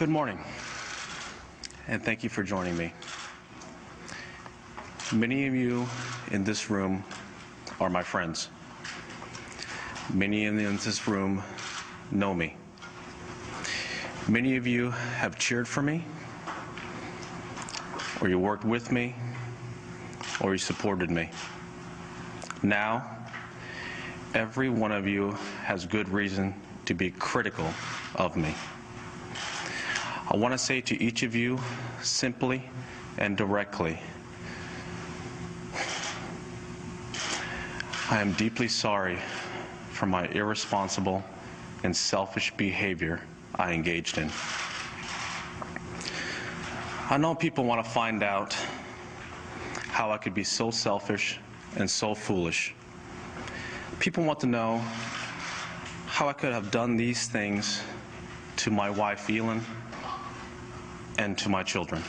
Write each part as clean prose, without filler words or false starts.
Good morning, and thank you for joining me. Many of you in this room are my friends. Many in this room know me. Many of you have cheered for me, or you worked with me, or you supported me. Now, every one of you has good reason to be critical of me. I want to say to each of you, simply and directly, I am deeply sorry for my irresponsible and selfish behavior I engaged in. I know people want to find out how I could be so selfish and so foolish. People want to know how I could have done these things to my wife, Elin, and to my children.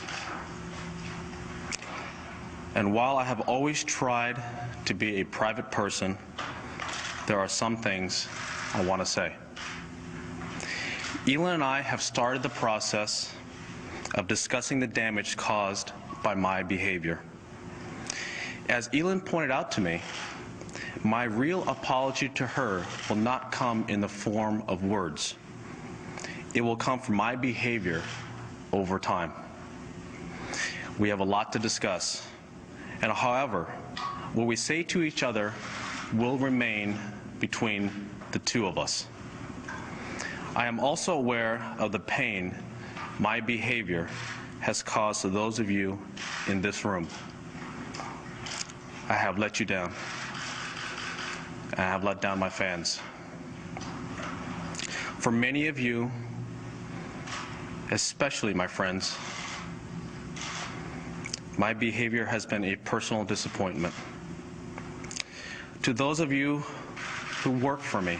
And while I have always tried to be a private person, there are some things I want to say. Elin and I have started the process of discussing the damage caused by my behavior. As Elin pointed out to me, my real apology to her will not come in the form of words. It will come from my behavior over time. We have a lot to discuss, and however, what we say to each other will remain between the two of us. I am also aware of the pain my behavior has caused to those of you in this room. I have let you down. I have let down my fans. For many of you, especially my friends, my behavior has been a personal disappointment. To those of you who work for me,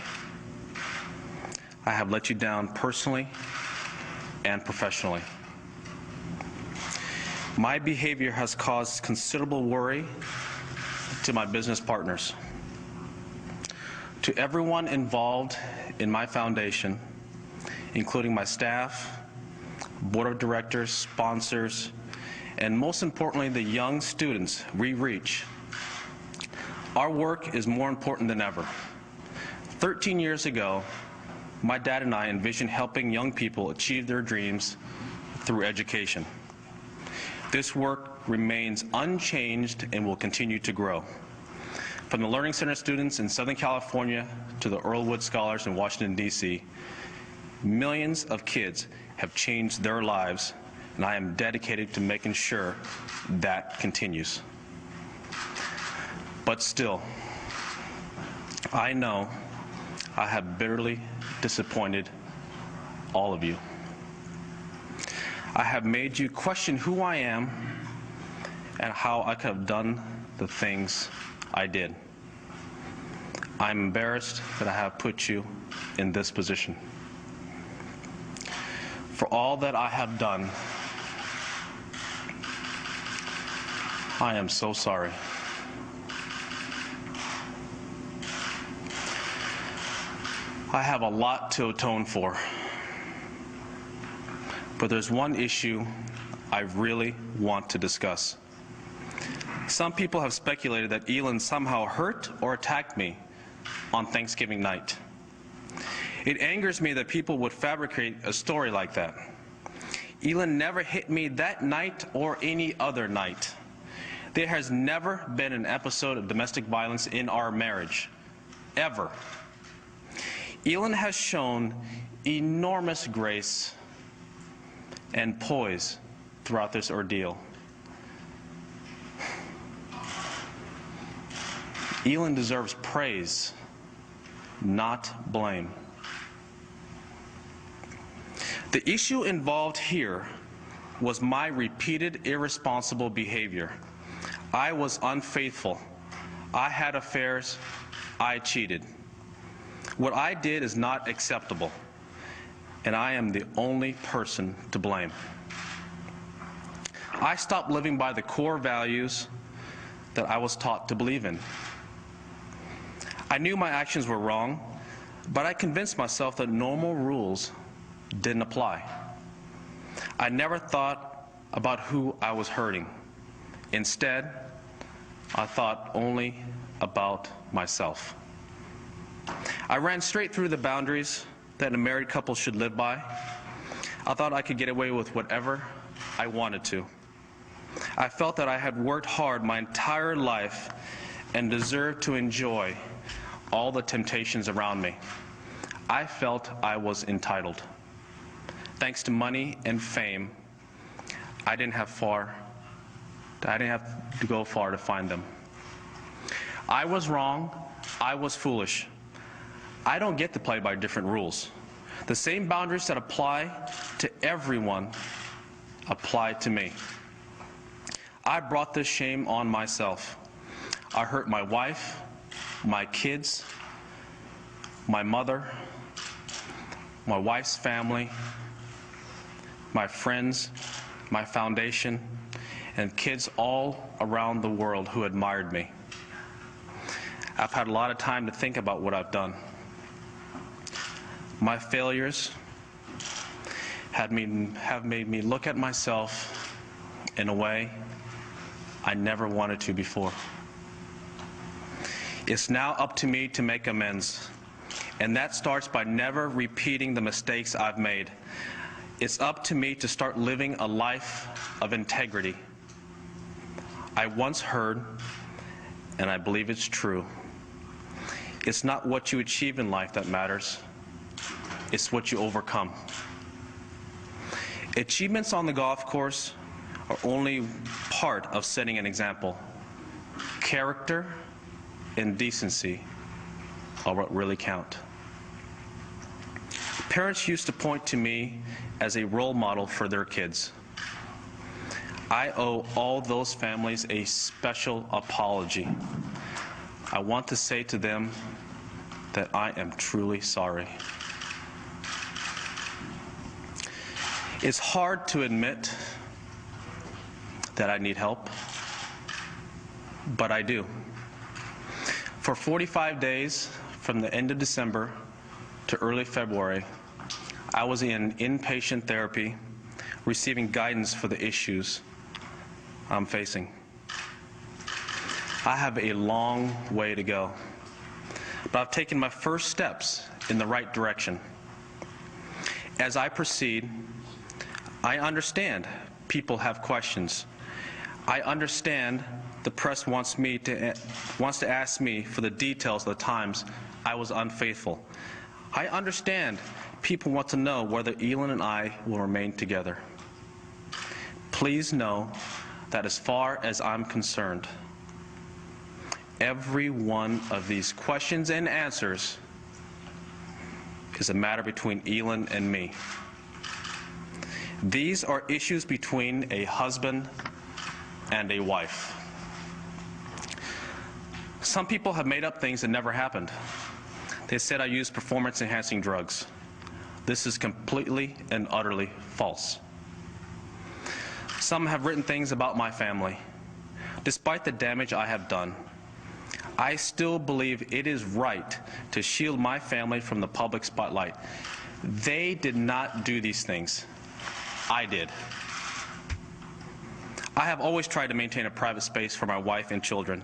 I have let you down personally and professionally. My behavior has caused considerable worry to my business partners. To everyone involved in my foundation, including my staff, board of directors, sponsors, and most importantly, the young students we reach, our work is more important than ever. 13 years ago, my dad and I envisioned helping young people achieve their dreams through education. This work remains unchanged and will continue to grow. From the Learning Center students in Southern California to the Earlwood Scholars in Washington, D.C., millions of kids have changed their lives, and I am dedicated to making sure that continues. But still, I know I have bitterly disappointed all of you. I have made you question who I am and how I could have done the things I did. I'm embarrassed that I have put you in this position. For all that I have done, I am so sorry. I have a lot to atone for, but there's one issue I really want to discuss. Some people have speculated that Elin somehow hurt or attacked me on Thanksgiving night. It angers me that people would fabricate a story like that. Elin never hit me that night or any other night. There has never been an episode of domestic violence in our marriage, ever. Elin has shown enormous grace and poise throughout this ordeal. Elin deserves praise, not blame. The issue involved here was my repeated irresponsible behavior. I was unfaithful. I had affairs. I cheated. What I did is not acceptable, and I am the only person to blame. I stopped living by the core values that I was taught to believe in. I knew my actions were wrong, but I convinced myself that normal rules didn't apply. I never thought about who I was hurting. Instead, I thought only about myself. I ran straight through the boundaries that a married couple should live by. I thought I could get away with whatever I wanted to. I felt that I had worked hard my entire life and deserved to enjoy all the temptations around me. I felt I was entitled. Thanks to money and fame, I didn't have to go far to find them. I was wrong. I was foolish. I don't get to play by different rules. The same boundaries that apply to everyone apply to me. I brought this shame on myself. I hurt my wife, my kids, my mother, my wife's family, my friends, my foundation, and kids all around the world who admired me. I've had a lot of time to think about what I've done. My failures have made me look at myself in a way I never wanted to before. It's now up to me to make amends, and that starts by never repeating the mistakes I've made. It's up to me to start living a life of integrity. I once heard, and I believe it's true, it's not what you achieve in life that matters, it's what you overcome. Achievements on the golf course are only part of setting an example. Character and decency are what really count. Parents used to point to me as a role model for their kids. I owe all those families a special apology. I want to say to them that I am truly sorry. It's hard to admit that I need help, but I do. For 45 days, from the end of December to early February, I was in inpatient therapy, receiving guidance for the issues I'm facing. I have a long way to go, but I've taken my first steps in the right direction. As I proceed, I understand people have questions. I understand the press wants to ask me for the details of the times I was unfaithful. I understand people want to know whether Elin and I will remain together. Please know that as far as I'm concerned, every one of these questions and answers is a matter between Elin and me. These are issues between a husband and a wife. Some people have made up things that never happened. They said I used performance-enhancing drugs. This is completely and utterly false. Some have written things about my family. Despite the damage I have done, I still believe it is right to shield my family from the public spotlight. They did not do these things. I did. I have always tried to maintain a private space for my wife and children.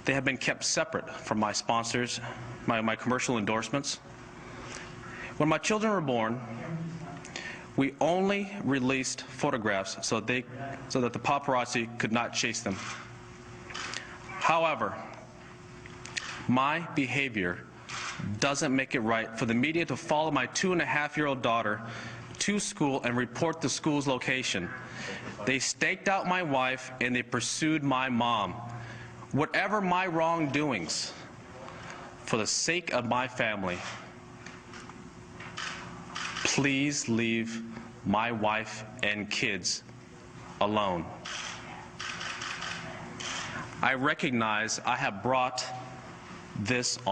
They have been kept separate from my sponsors, my commercial endorsements. When my children were born, we only released photographs so that the paparazzi could not chase them. However, my behavior doesn't make it right for the media to follow my 2.5-year-old daughter to school and report the school's location. They staked out my wife and they pursued my mom. Whatever my wrongdoings, for the sake of my family, please leave my wife and kids alone. I recognize I have brought this on.